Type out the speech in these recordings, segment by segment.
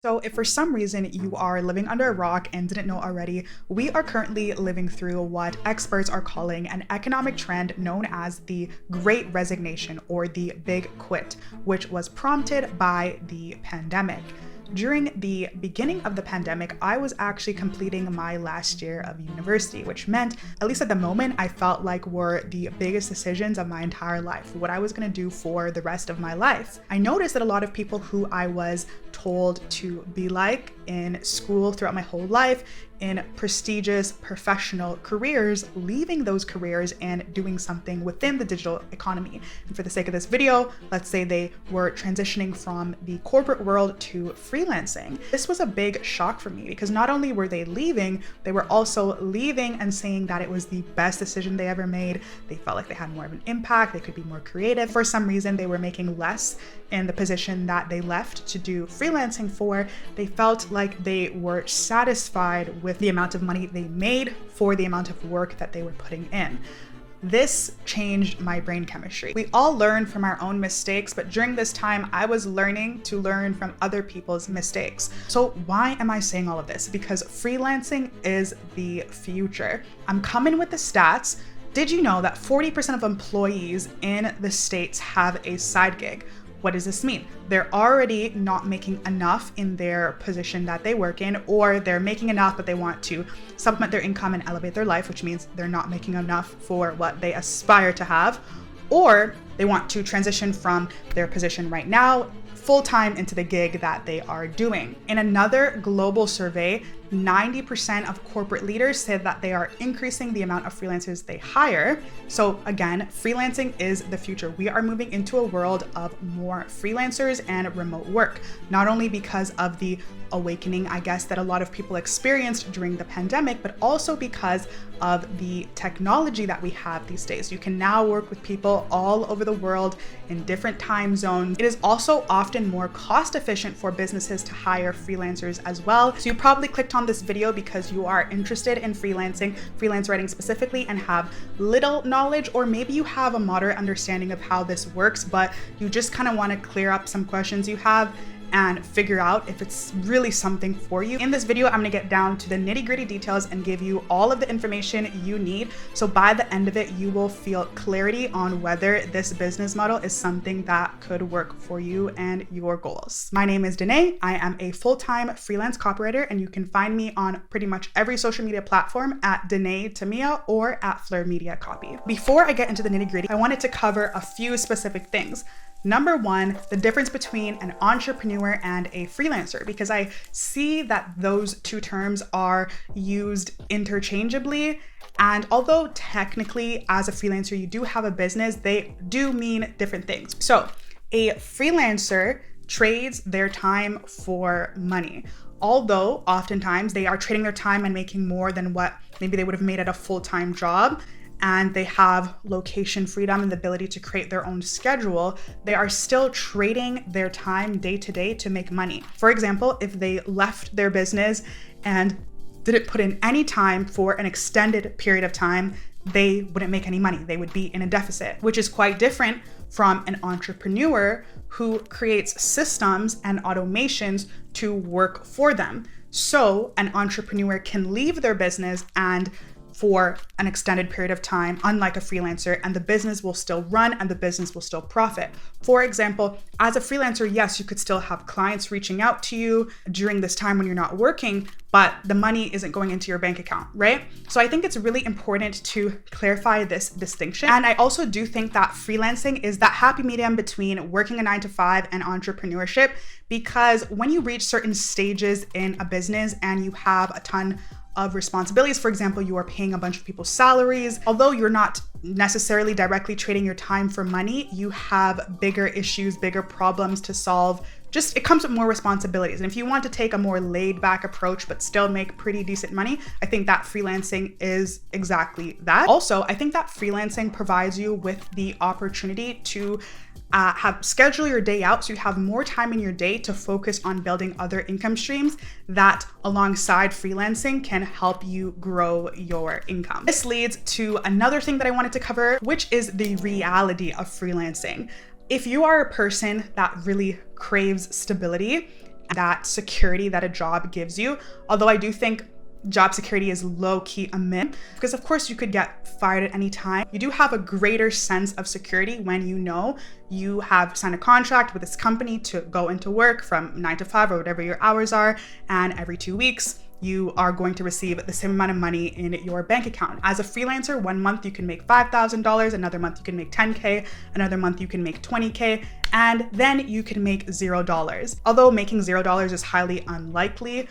So if for some reason you are living under a rock and didn't know already, we are currently living through what experts are calling an economic trend known as the Great Resignation or the Big Quit, which was prompted by the pandemic. During the beginning of the pandemic, I was actually completing my last year of university, which meant, at least at the moment, I felt like were the biggest decisions of my entire life, what I was gonna do for the rest of my life. I noticed that a lot of people who I was told to be like in school throughout my whole life, in prestigious professional careers, leaving those careers and doing something within the digital economy. And for the sake of this video, let's say they were transitioning from the corporate world to freelancing. This was a big shock for me because not only were they leaving, they were also leaving and saying that it was the best decision they ever made. They felt like they had more of an impact, they could be more creative. For some reason, they were making less in the position that they left to do freelancing for. They felt like they were satisfied with the amount of money they made for the amount of work that they were putting in. This changed my brain chemistry. We all learn from our own mistakes, but during this time, I was learning to learn from other people's mistakes. So why am I saying all of this? Because freelancing is the future. I'm coming with the stats. Did you know that 40% of employees in the States have a side gig? What does this mean? They're already not making enough in their position that they work in, or they're making enough, but they want to supplement their income and elevate their life, which means they're not making enough for what they aspire to have, or they want to transition from their position right now full-time into the gig that they are doing. In another global survey, 90% of corporate leaders said that they are increasing the amount of freelancers they hire. So again, freelancing is the future. We are moving into a world of more freelancers and remote work, not only because of the awakening, I guess, that a lot of people experienced during the pandemic, but also because of the technology that we have these days. You can now work with people all over the world in different time zones. It is also often more cost efficient for businesses to hire freelancers as well. So you probably clicked on this video because you are interested in freelancing, freelance writing specifically, and have little knowledge, or maybe you have a moderate understanding of how this works, but you just kind of want to clear up some questions you have and figure out if it's really something for you. In this video, I'm gonna get down to the nitty-gritty details and give you all of the information you need. So by the end of it, you will feel clarity on whether this business model is something that could work for you and your goals. My name is Danae. I am a full-time freelance copywriter, and you can find me on pretty much every social media platform at Danae Tamia or at Fleur Media Copy. Before I get into the nitty-gritty, I wanted to cover a few specific things. Number one, the difference between an entrepreneur and a freelancer, because I see that those two terms are used interchangeably. And although technically as a freelancer, you do have a business, they do mean different things. So a freelancer trades their time for money. Although oftentimes they are trading their time and making more than what maybe they would have made at a full-time job, and they have location freedom and the ability to create their own schedule, they are still trading their time day to day to make money. For example, if they left their business and didn't put in any time for an extended period of time, they wouldn't make any money. They would be in a deficit, which is quite different from an entrepreneur who creates systems and automations to work for them. So an entrepreneur can leave their business and for an extended period of time, unlike a freelancer, and the business will still run and the business will still profit. For example, as a freelancer, yes, you could still have clients reaching out to you during this time when you're not working, but the money isn't going into your bank account, right? So I think it's really important to clarify this distinction. And I also do think that freelancing is that happy medium between working a 9-to-5 and entrepreneurship, because when you reach certain stages in a business and you have a ton of responsibilities, for example, you are paying a bunch of people's salaries, although you're not necessarily directly trading your time for money, you have bigger issues, bigger problems to solve. Just, it comes with more responsibilities. And if you want to take a more laid back approach, but still make pretty decent money, I think that freelancing is exactly that. Also, I think that freelancing provides you with the opportunity to schedule your day out so you have more time in your day to focus on building other income streams that alongside freelancing can help you grow your income. This leads to another thing that I wanted to cover, which is the reality of freelancing. If you are a person that really craves stability that security that a job gives you. Although I do think job security is low-key a myth, because of course you could get fired at any time. You do have a greater sense of security when you know you have signed a contract with this company to go into work from 9 to 5 or whatever your hours are, and every 2 weeks you are going to receive the same amount of money in your bank account. As a freelancer, 1 month you can make $5,000, another month you can make 10K, another month you can make 20K, and then you can make $0. Although making $0 is highly unlikely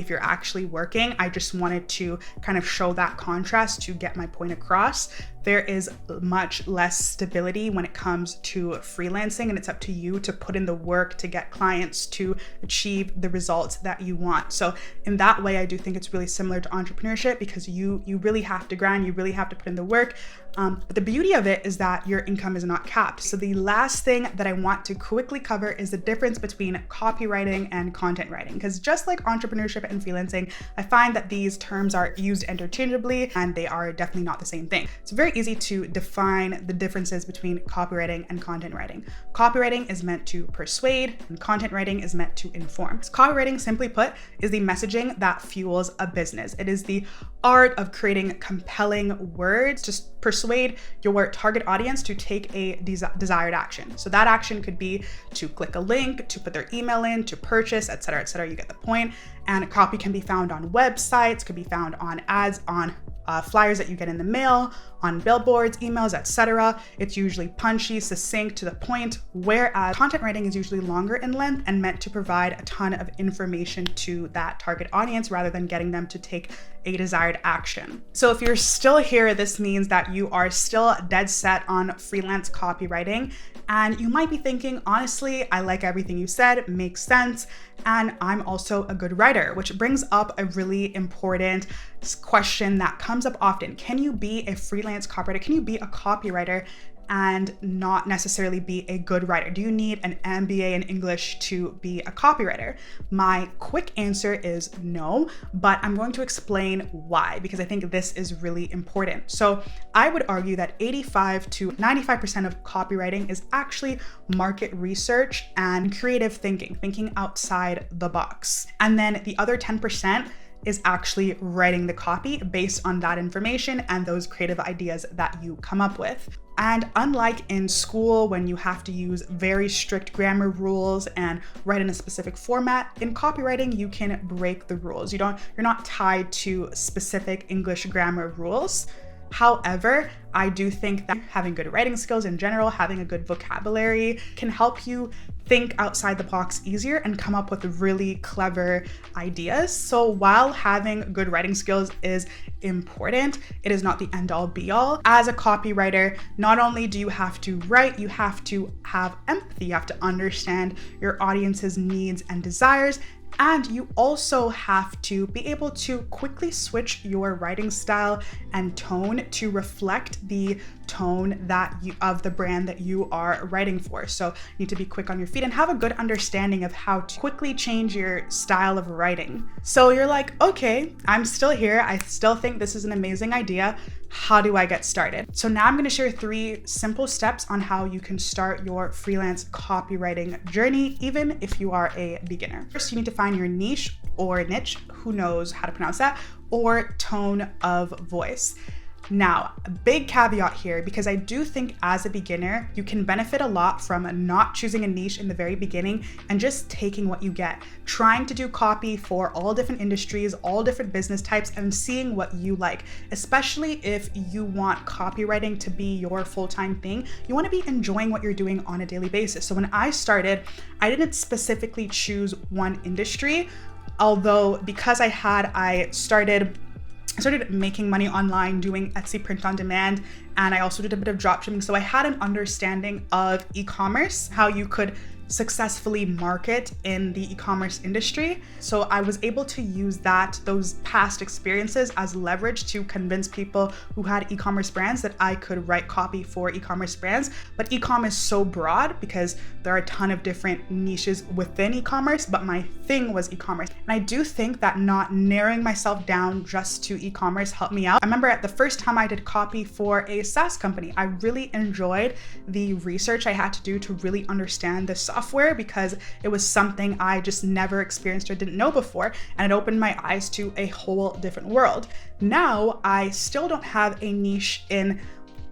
if you're actually working, I just wanted to kind of show that contrast to get my point across. There is much less stability when it comes to freelancing, and it's up to you to put in the work to get clients to achieve the results that you want. So in that way, I do think it's really similar to entrepreneurship, because you really have to grind, you really have to put in the work. But the beauty of it is that your income is not capped. So the last thing that I want to quickly cover is the difference between copywriting and content writing, because just like entrepreneurship and freelancing, I find that these terms are used interchangeably and they are definitely not the same thing. It's very easy to define the differences between copywriting and content writing. Copywriting is meant to persuade, and content writing is meant to inform. So copywriting, simply put, is the messaging that fuels a business. It is the art of creating compelling words to persuade your target audience to take a desired action. So that action could be to click a link, to put their email in, to purchase, etc., etc. You get the point. And copy can be found on websites, could be found on ads, on flyers that you get in the mail, on billboards, emails, etc. It's usually punchy, succinct, to the point, whereas content writing is usually longer in length and meant to provide a ton of information to that target audience rather than getting them to take a desired action. So if you're still here, this means that you are still dead set on freelance copywriting. And you might be thinking, honestly, I like everything you said, it makes sense, and I'm also a good writer, which brings up a really important question that comes up often. Can you be a freelance copywriter? Can you be a copywriter and not necessarily be a good writer? Do you need an MBA in English to be a copywriter? My quick answer is no, but I'm going to explain why, because I think this is really important. So I would argue that 85 to 95% of copywriting is actually market research and creative thinking outside the box. And then the other 10% is actually writing the copy based on that information and those creative ideas that you come up with. And unlike in school, when you have to use very strict grammar rules and write in a specific format, in copywriting, you can break the rules. You're not tied to specific English grammar rules. However, I do think that having good writing skills in general, having a good vocabulary can help you think outside the box easier and come up with really clever ideas. So while having good writing skills is important, it is not the end all be all. As a copywriter, not only do you have to write, you have to have empathy, you have to understand your audience's needs and desires. And you also have to be able to quickly switch your writing style and tone to reflect the tone of the brand that you are writing for. So you need to be quick on your feet and have a good understanding of how to quickly change your style of writing. So you're like, okay, I'm still here. I still think this is an amazing idea. How do I get started? So now I'm going to share 3 simple steps on how you can start your freelance copywriting journey, even if you are a beginner. First, you need to find your niche or niche, who knows how to pronounce that, or tone of voice. Now, a big caveat here, because I do think as a beginner, you can benefit a lot from not choosing a niche in the very beginning and just taking what you get, trying to do copy for all different industries, all different business types, and seeing what you like, especially if you want copywriting to be your full-time thing. You want to be enjoying what you're doing on a daily basis. So when I started, I didn't specifically choose one industry, although because I started making money online doing Etsy print on demand, and I also did a bit of dropshipping. So I had an understanding of e-commerce, how you could successfully market in the e-commerce industry. So I was able to use those past experiences as leverage to convince people who had e-commerce brands that I could write copy for e-commerce brands. But e-commerce is so broad because there are a ton of different niches within e-commerce, but my thing was e-commerce. And I do think that not narrowing myself down just to e-commerce helped me out. I remember at the first time I did copy for a SaaS company, I really enjoyed the research I had to do to really understand the software because it was something I just never experienced or didn't know before, and it opened my eyes to a whole different world. Now, I still don't have a niche in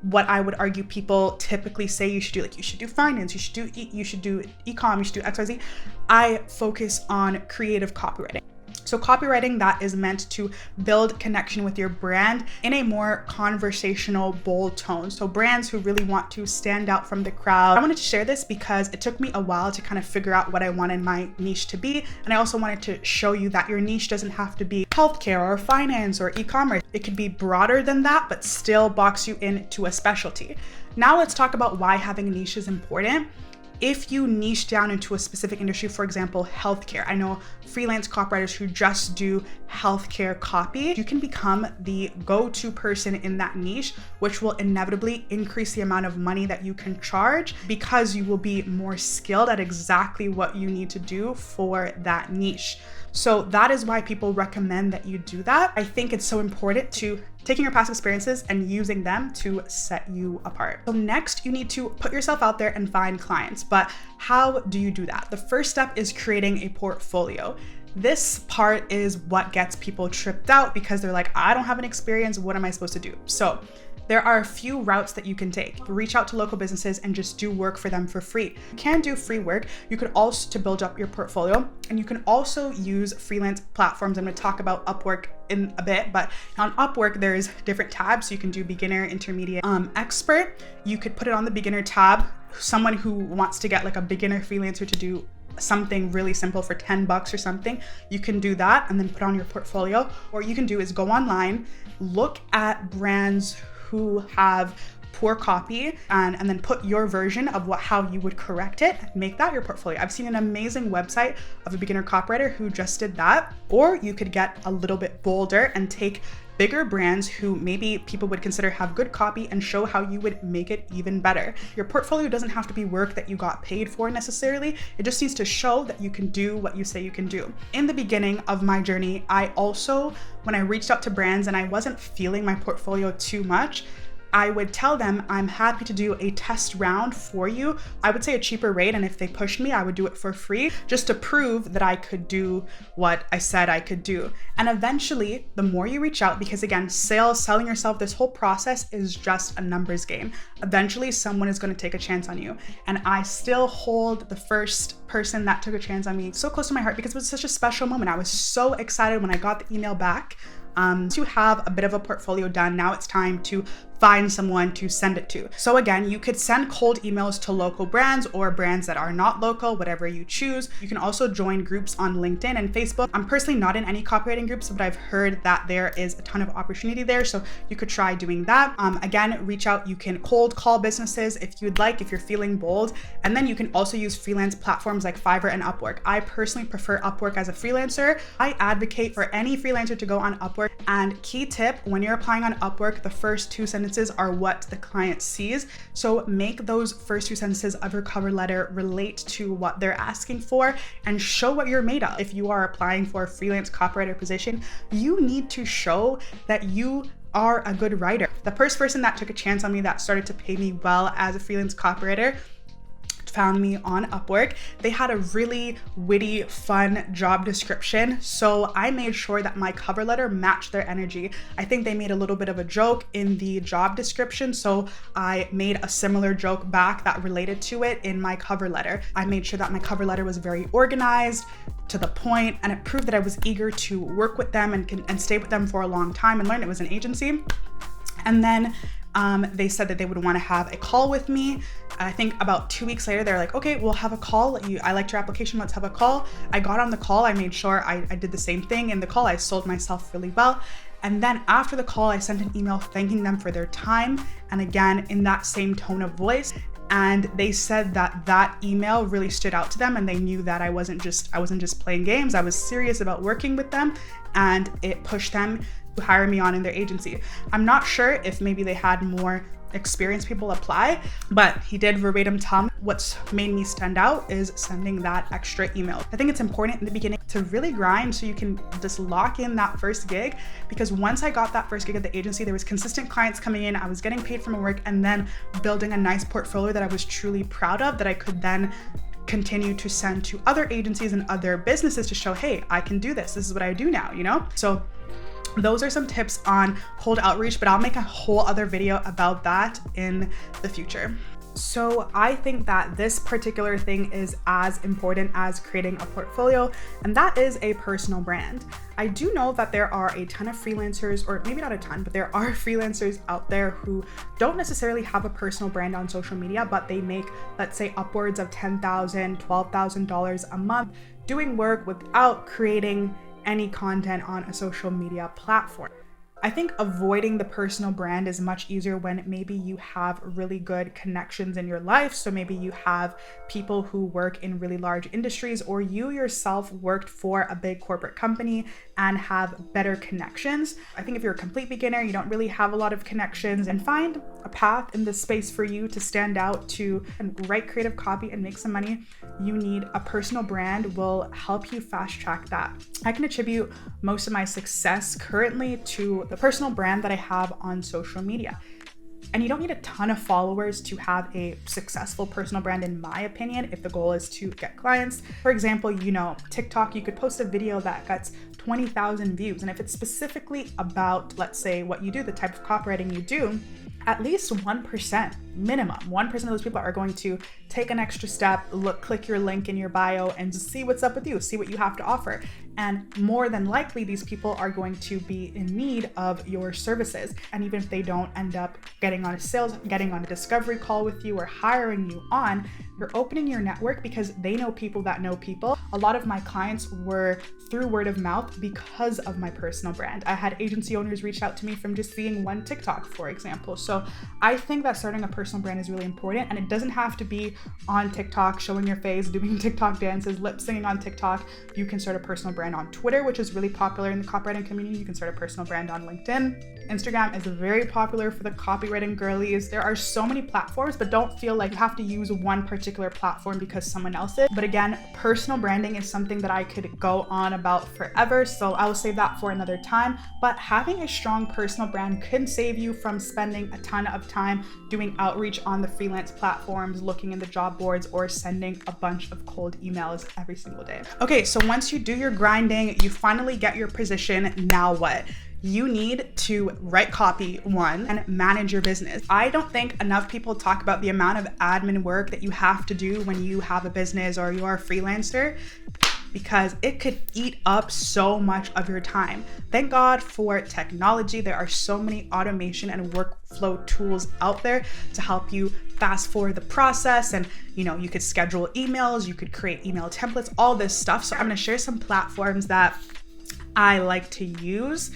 what I would argue people typically say you should do. Like, you should do finance, you should do e-com, you should do XYZ. I focus on creative copywriting. So copywriting that is meant to build connection with your brand in a more conversational, bold tone. So brands who really want to stand out from the crowd. I wanted to share this because it took me a while to kind of figure out what I wanted my niche to be. And I also wanted to show you that your niche doesn't have to be healthcare or finance or e-commerce. It could be broader than that, but still box you into a specialty. Now let's talk about why having a niche is important. If you niche down into a specific industry, for example, healthcare, I know freelance copywriters who just do healthcare copy, you can become the go-to person in that niche, which will inevitably increase the amount of money that you can charge because you will be more skilled at exactly what you need to do for that niche. So that is why people recommend that you do that. I think it's so important to taking your past experiences and using them to set you apart. So next, you need to put yourself out there and find clients. But how do you do that? The first step is creating a portfolio. This part is what gets people tripped out because they're like, I don't have an experience, what am I supposed to do? So there are a few routes that you can take. Reach out to local businesses and just do work for them for free. You can do free work. You could also to build up your portfolio, and you can also use freelance platforms. I'm going to talk about Upwork in a bit, but on Upwork, there's different tabs. So you can do beginner, intermediate, expert. You could put it on the beginner tab. Someone who wants to get like a beginner freelancer to do something really simple for $10 or something, you can do that and then put on your portfolio. Or you can do is go online, look at brands who have poor copy and then put your version of how you would correct it, make that your portfolio. I've seen an amazing website of a beginner copywriter who just did that. Or you could get a little bit bolder and take bigger brands who maybe people would consider have good copy and show how you would make it even better. Your portfolio doesn't have to be work that you got paid for necessarily. It just needs to show that you can do what you say you can do. In the beginning of my journey, I also, when I reached out to brands and I wasn't feeling my portfolio too much, I would tell them I'm happy to do a test round for you. I would say a cheaper rate, and if they pushed me, I would do it for free just to prove that I could do what I said I could do. And eventually, the more you reach out, because again, selling yourself, this whole process is just a numbers game. Eventually, someone is going to take a chance on you. And I still hold the first person that took a chance on me so close to my heart because it was such a special moment. I was so excited when I got the email back to have a bit of a portfolio done. Now it's time to find someone to send it to. So again, you could send cold emails to local brands or brands that are not local, whatever you choose. You can also join groups on LinkedIn and Facebook. I'm personally not in any copywriting groups, but I've heard that there is a ton of opportunity there. So you could try doing that. Again, reach out. You can cold call businesses if you'd like, if you're feeling bold. And then you can also use freelance platforms like Fiverr and Upwork. I personally prefer Upwork as a freelancer. I advocate for any freelancer to go on Upwork. And key tip, when you're applying on Upwork, the first two sentences are what the client sees. So make those first two sentences of your cover letter relate to what they're asking for and show what you're made of. If you are applying for a freelance copywriter position, you need to show that you are a good writer. The first person that took a chance on me that started to pay me well as a freelance copywriter found me on Upwork. They had a really witty, fun job description. So I made sure that my cover letter matched their energy. I think they made a little bit of a joke in the job description. So I made a similar joke back that related to it in my cover letter. I made sure that my cover letter was very organized, to the point, and it proved that I was eager to work with them and stay with them for a long time and learn. It was an agency. And then they said that they would want to have a call with me. I think about 2 weeks later, they're like, okay, we'll have a call. I liked your application, let's have a call. I got on the call. I made sure I did the same thing in the call. I sold myself really well. And then after the call, I sent an email thanking them for their time. And again, in that same tone of voice. And they said that email really stood out to them, and they knew that I wasn't just playing games. I was serious about working with them, and it pushed them to hire me on in their agency. I'm not sure if maybe they had more experienced people apply, but he did verbatim tell me what's made me stand out is sending that extra email. I think it's important in the beginning to really grind so you can just lock in that first gig, because once I got that first gig at the agency, there was consistent clients coming in, I was getting paid for my work, and then building a nice portfolio that I was truly proud of that I could then continue to send to other agencies and other businesses to show, hey, I can do this. This is what I do now, you know? So those are some tips on cold outreach, but I'll make a whole other video about that in the future. So I think that this particular thing is as important as creating a portfolio, and that is a personal brand. I do know that there are a ton of freelancers, or maybe not a ton, but there are freelancers out there who don't necessarily have a personal brand on social media, but they make, let's say, upwards of $10,000, $12,000 a month doing work without creating any content on a social media platform. I think avoiding the personal brand is much easier when maybe you have really good connections in your life. So maybe you have people who work in really large industries, or you yourself worked for a big corporate company and have better connections. I think if you're a complete beginner, you don't really have a lot of connections, and find a path in this space for you to stand out, to write creative copy and make some money, you need a personal brand will help you fast track that. I can attribute most of my success currently to the personal brand that I have on social media. And you don't need a ton of followers to have a successful personal brand, in my opinion, if the goal is to get clients. For example, you know, TikTok, you could post a video that gets 20,000 views. And if it's specifically about, let's say, what you do, the type of copywriting you do, at least 1%, minimum, 1% of those people are going to take an extra step, click your link in your bio and just see what's up with you, see what you have to offer. And more than likely, these people are going to be in need of your services. And even if they don't end up getting on a discovery call with you or hiring you on, you're opening your network because they know people that know people. A lot of my clients were through word of mouth because of my personal brand. I had agency owners reach out to me from just seeing one TikTok, for example. So I think that starting a personal brand is really important, and it doesn't have to be on TikTok, showing your face, doing TikTok dances, lip singing on TikTok. You can start a personal brand on Twitter, which is really popular in the copywriting community. You can start a personal brand on LinkedIn. Instagram is very popular for the copywriting girlies. There are so many platforms, but don't feel like you have to use one particular platform because someone else is. But again, personal branding is something that I could go on about forever, so I will save that for another time. But having a strong personal brand can save you from spending a ton of time doing outreach on the freelance platforms, looking in the job boards, or sending a bunch of cold emails every single day. Okay, so once you do your grinding, you finally get your position, now what? You need to write copy, one, and manage your business. I don't think enough people talk about the amount of admin work that you have to do when you have a business or you are a freelancer, because it could eat up so much of your time. Thank God for technology. There are so many automation and workflow tools out there to help you fast forward the process. And you could schedule emails, you could create email templates, all this stuff. So I'm gonna share some platforms that I like to use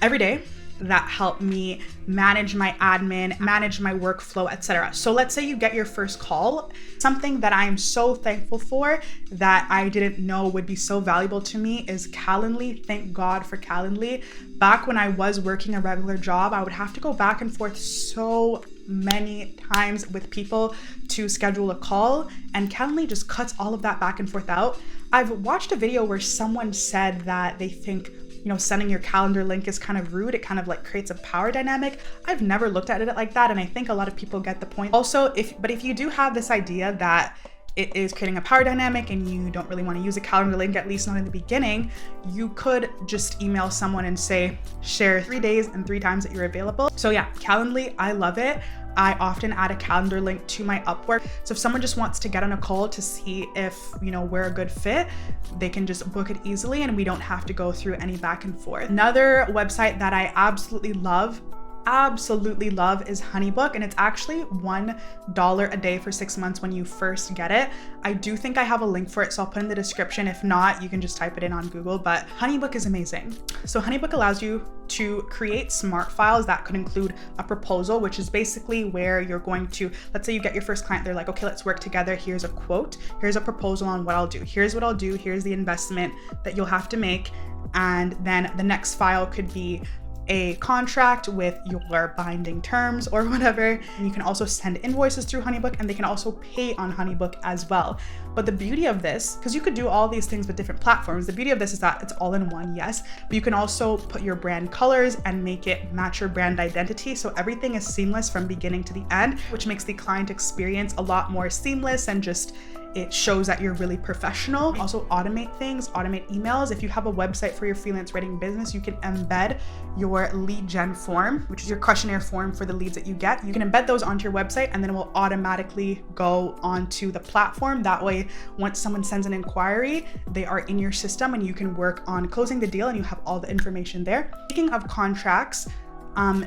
every day that help me manage my admin, manage my workflow, etc. So let's say you get your first call. Something that I am so thankful for that I didn't know would be so valuable to me is Calendly. Thank God for Calendly. Back when I was working a regular job, I would have to go back and forth so many times with people to schedule a call, and Calendly just cuts all of that back and forth out. I've watched a video where someone said that they think sending your calendar link is kind of rude. It kind of like creates a power dynamic. I've never looked at it like that, and I think a lot of people get the point. Also, if you do have this idea that it is creating a power dynamic and you don't really want to use a calendar link, at least not in the beginning, you could just email someone and say, share 3 days and 3 times that you're available. So yeah, Calendly, I love it. I often add a calendar link to my Upwork. So if someone just wants to get on a call to see if, we're a good fit, they can just book it easily and we don't have to go through any back and forth. Another website that I absolutely love is Honeybook, and it's actually $1 a day for 6 months when you first get it. I do think I have a link for it, so I'll put in the description. If not, you can just type it in on Google, but Honeybook is amazing. So Honeybook allows you to create smart files that could include a proposal, which is basically where you're going to, let's say you get your first client, they're like, okay, let's work together. Here's a quote, here's a proposal on what I'll do. Here's what I'll do. Here's the investment that you'll have to make. And then the next file could be a contract with your binding terms or whatever. And you can also send invoices through Honeybook, and they can also pay on Honeybook as well. But the beauty of this, because you could do all these things with different platforms, the beauty of this is that it's all in one, yes, but you can also put your brand colors and make it match your brand identity. So everything is seamless from beginning to the end, which makes the client experience a lot more seamless and just it shows that you're really professional. Also automate things, automate emails. If you have a website for your freelance writing business, you can embed your lead gen form, which is your questionnaire form for the leads that you get. You can embed those onto your website and then it will automatically go onto the platform. That way, once someone sends an inquiry, they are in your system and you can work on closing the deal and you have all the information there. Speaking of contracts,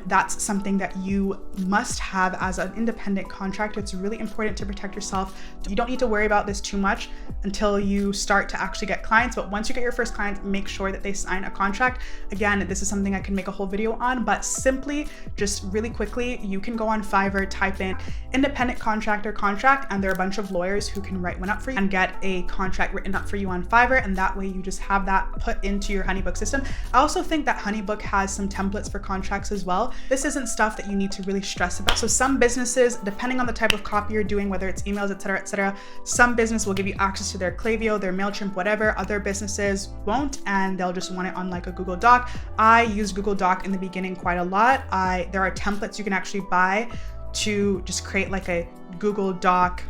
that's something that you must have as an independent contractor. It's really important to protect yourself. You don't need to worry about this too much until you start to actually get clients. But once you get your first client, make sure that they sign a contract. Again, this is something I can make a whole video on, but simply just really quickly, you can go on Fiverr, type in independent contractor contract, and there are a bunch of lawyers who can write one up for you and get a contract written up for you on Fiverr. And that way you just have that put into your Honeybook system. I also think that Honeybook has some templates for contracts as well. This isn't stuff that you need to really stress about. So some businesses, depending on the type of copy you're doing, whether it's emails, etc., some business will give you access to their Klaviyo, their MailChimp, whatever. Other businesses won't, and they'll just want it on like a Google Doc. I use Google Doc in the beginning quite a lot. There are templates you can actually buy to just create like a Google Doc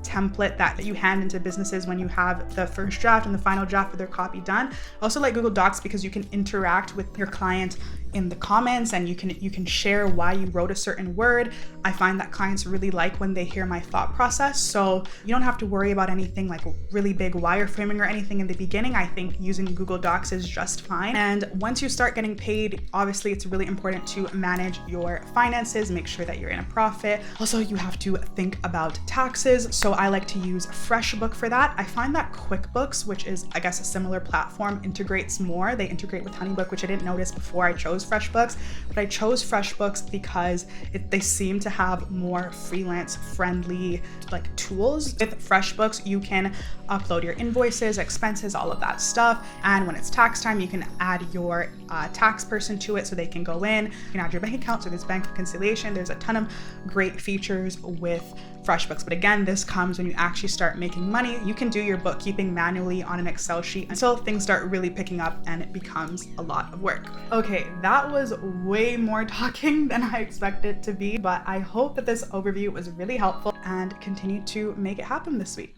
template that you hand into businesses when you have the first draft and the final draft of their copy done. I also like Google Docs because you can interact with your client in the comments and you can share why you wrote a certain word. I find that clients really like when they hear my thought process. So you don't have to worry about anything like really big wireframing or anything in the beginning. I think using Google Docs is just fine. And once you start getting paid, obviously it's really important to manage your finances, make sure that you're in a profit. Also, you have to think about taxes. So I like to use FreshBook for that. I find that QuickBooks, which is I guess a similar platform, integrates more. They integrate with Honeybook, which I didn't notice before I chose FreshBooks, but I chose FreshBooks because they seem to have more freelance friendly like tools. With FreshBooks, you can upload your invoices, expenses, all of that stuff. And when it's tax time, you can add your tax person to it so they can go in. You can add your bank account, so there's bank reconciliation. There's a ton of great features with FreshBooks. But again, this comes when you actually start making money. You can do your bookkeeping manually on an Excel sheet until things start really picking up and it becomes a lot of work. Okay, that was way more talking than I expected it to be, but I hope that this overview was really helpful and continue to make it happen this week.